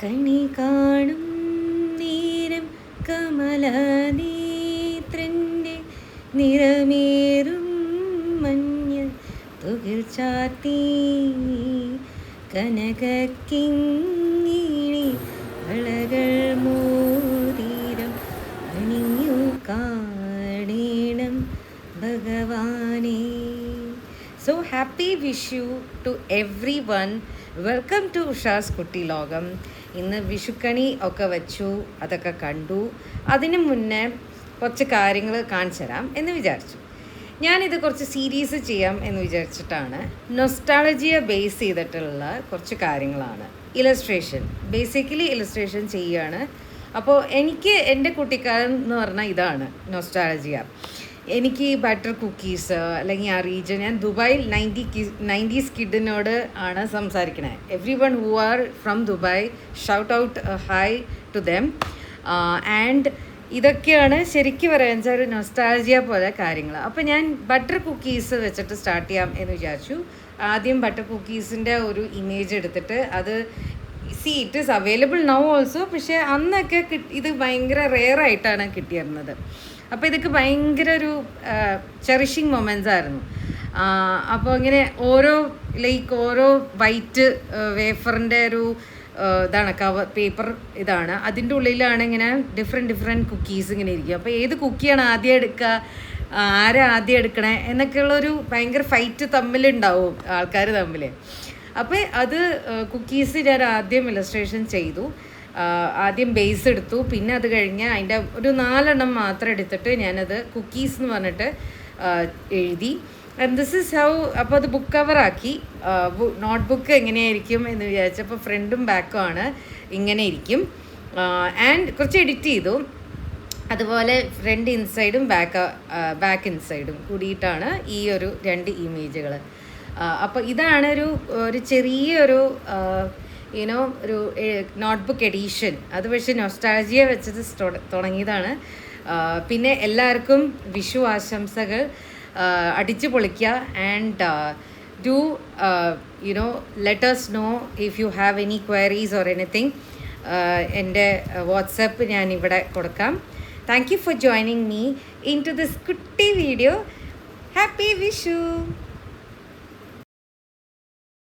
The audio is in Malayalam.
കണി കാണും നേരം കമലനേത്രൻ്റെ നിറമേറും മഞ്ഞ തുകിൽ ചാർത്തി കനകക്കിങ്ങിണി വളകൾ മോതിരം അണിഞ്ഞു കാണേണം ഭഗവാനേ. So happy wish you to everyone. Welcome to ഉഷാസ് കുട്ടി ലോകം. ഇന്ന് വിഷുക്കണി ഒക്കെ വച്ചു, അതൊക്കെ കണ്ടു. അതിനു മുന്നേ കുറച്ച് കാര്യങ്ങൾ കാണിച്ചു തരാം എന്ന് വിചാരിച്ചു. ഞാനിത് കുറച്ച് സീരീസ് ചെയ്യാം എന്ന് വിചാരിച്ചിട്ടാണ്. നൊസ്റ്റാളജിയെ ബേസ് ചെയ്തിട്ടുള്ള കുറച്ച് കാര്യങ്ങളാണ്. ഇലസ്ട്രേഷൻ, ബേസിക്കലി ഇലസ്ട്രേഷൻ ചെയ്യുകയാണ്. അപ്പോൾ എനിക്ക് എൻ്റെ കുട്ടിക്കാലം എന്ന് പറഞ്ഞാൽ ഇതാണ് നൊസ്റ്റാളജിയ. എനിക്ക് ബട്ടർ കുക്കീസ് അല്ലെങ്കിൽ ആ റീജൻ, ഞാൻ ദുബായിൽ 90s കിഡിനോട് ആണ് സംസാരിക്കണേ. Every one who are from Dubai, shout out hi to them. And ഇതൊക്കെയാണ് ശരിക്കും പറയാൻ വെച്ചാൽ ഒരു നൊസ്റ്റാൾജിയ പോലെ കാര്യങ്ങൾ. അപ്പോൾ ഞാൻ ബട്ടർ കുക്കീസ് വെച്ചിട്ട് സ്റ്റാർട്ട് ചെയ്യാം എന്ന് വിചാരിച്ചു. ആദ്യം ബട്ടർ കുക്കീസിൻ്റെ ഒരു ഇമേജ് എടുത്തിട്ട് അത് it is available now also, പക്ഷേ അന്നൊക്കെ ഇത് ഭയങ്കര റെയർ ആയിട്ടാണ് കിട്ടിയിരുന്നത്. അപ്പോൾ ഇതൊക്കെ ഭയങ്കര ഒരു ചെറിഷിങ് മൊമെൻറ്റ്സ് ആയിരുന്നു. അപ്പോൾ ഇങ്ങനെ ഓരോ വൈറ്റ് വേഫറിൻ്റെ ഒരു ഇതാണ് കവർ പേപ്പർ, ഇതാണ് അതിൻ്റെ ഉള്ളിലാണ് ഇങ്ങനെ ഡിഫറെൻറ്റ് കുക്കീസ് ഇങ്ങനെ ഇരിക്കുക. അപ്പോൾ ഏത് കുക്കിയാണ് ആദ്യം എടുക്കുക, ആരാ ആദ്യം എടുക്കണേ എന്നൊക്കെയുള്ളൊരു ഭയങ്കര ഫൈറ്റ് തമ്മിലുണ്ടാവും ആൾക്കാർ തമ്മിൽ. അപ്പോൾ അത് കുക്കീസ് ഞാൻ ആദ്യം ഇലസ്ട്രേഷൻ ചെയ്തു. ആദ്യം ബേസ് എടുത്തു, പിന്നെ അത് കഴിഞ്ഞ് അതിൻ്റെ ഒരു 4 എണ്ണം മാത്രം എടുത്തിട്ട് ഞാനത് കുക്കീസ് എന്ന് പറഞ്ഞിട്ട് എഴുതി. And this is how. അപ്പോൾ അത് ബുക്ക് കവറാക്കി. നോട്ട് ബുക്ക് എങ്ങനെയായിരിക്കും എന്ന് വിചാരിച്ചപ്പോൾ ഫ്രണ്ടും ബാക്കും ആണ്, ഇങ്ങനെ ഇരിക്കും. ആൻഡ് കുറച്ച് എഡിറ്റ് ചെയ്തു. അതുപോലെ ഫ്രണ്ട് ഇൻസൈഡും ബാക്ക് ഇൻസൈഡും കൂടിയിട്ടാണ് ഈ ഒരു 2 ഇമേജുകൾ. അപ്പോൾ ഇതാണ് ഒരു ചെറിയൊരു ഒരു നോട്ട്ബുക്ക് എഡീഷൻ. അത് പക്ഷേ നൊസ്റ്റാൾജിയ വെച്ചത് തുടങ്ങിയതാണ്. പിന്നെ എല്ലാവർക്കും വിഷു ആശംസകൾ. അടിച്ചു പൊളിക്കുക. And do let us know if you have any queries or anything. എൻ്റെ വാട്സപ്പ് ഞാൻ ഇവിടെ കൊടുക്കാം. Thank you for joining me into this കുട്ടി വീഡിയോ. ഹാപ്പി വിഷു.